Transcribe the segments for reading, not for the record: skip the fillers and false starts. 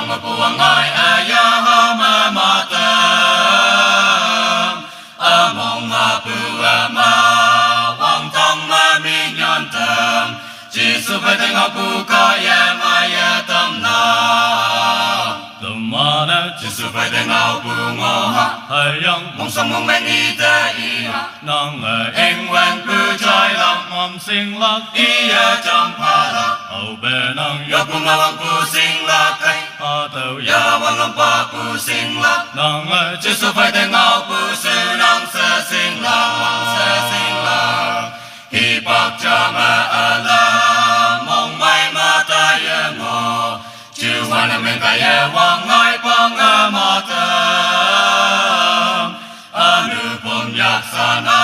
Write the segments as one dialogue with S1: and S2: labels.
S1: lòng ngọc buông ngài ya ma ma tâm mong bùa ma quang thong ma mi nhon tâm chỉ su phải tên ngọc bù có ya ma ya tâm na tâm ma na chỉ su phải tên ngọc bù ngô ha hay yang mong song mong men y ta y nang em wen bù trái lòng mong sinh lạc y ya chăm pa la au be nang ya bù ngawang bù sinh lạc kai tàu ya wan long pa bù sinh lạc nang chỉ su phải tên ngọc bù sư nang sa sinh lạc hi bạc cha ma ala mong mai ma ta ya ngô chiu hoàn men ta ya wang ngai pang ma ta anu pom yak sana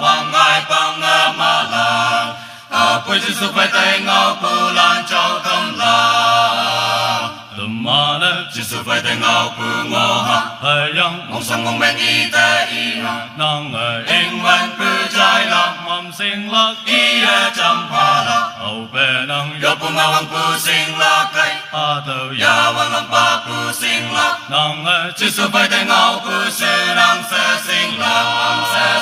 S1: wang ngai pang ma la quay chỉ su phải tay ngao pu lan châu tâm la tâm ma na chỉ su phải tay ngao pu ngô ha hay yang mong song mong men y ta y nang em wan pu trái lòng mong sinh lạc y chăm pa la au be nang yo pu ngawang pu sinh lạc kai tàu ya wan long pa pu sinh lạc nang chỉ su phải tay ngao pu sư nang sa sinh lạc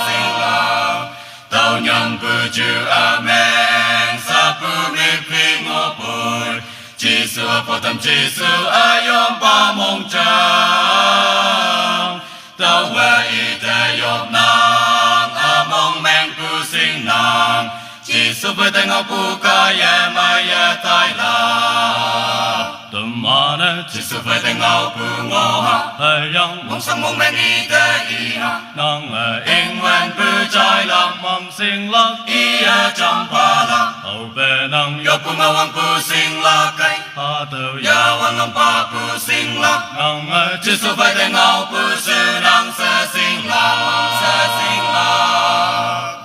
S1: tàu nhang pu chư amen sa pu mi phi ngô bồi chỉ su phật tâm chỉ su ayom pa mong chang tàu wa y te yop nang mong men pu sinh nang chỉ su phải tay ngọc pu ca ya ma ya tai la tâm ma na chỉ su phải tay ngọc pu ngô ha hay yang mong song mong men y te y nang em wen pu trái lòng mong sinh lạc y chăm pa la au be nang yo pu ngawang pu sinh lạc kai tàu ya wan long pa pu sinh lạc nang chỉ su phải tay ngọc pu sư nang sa sinh lạc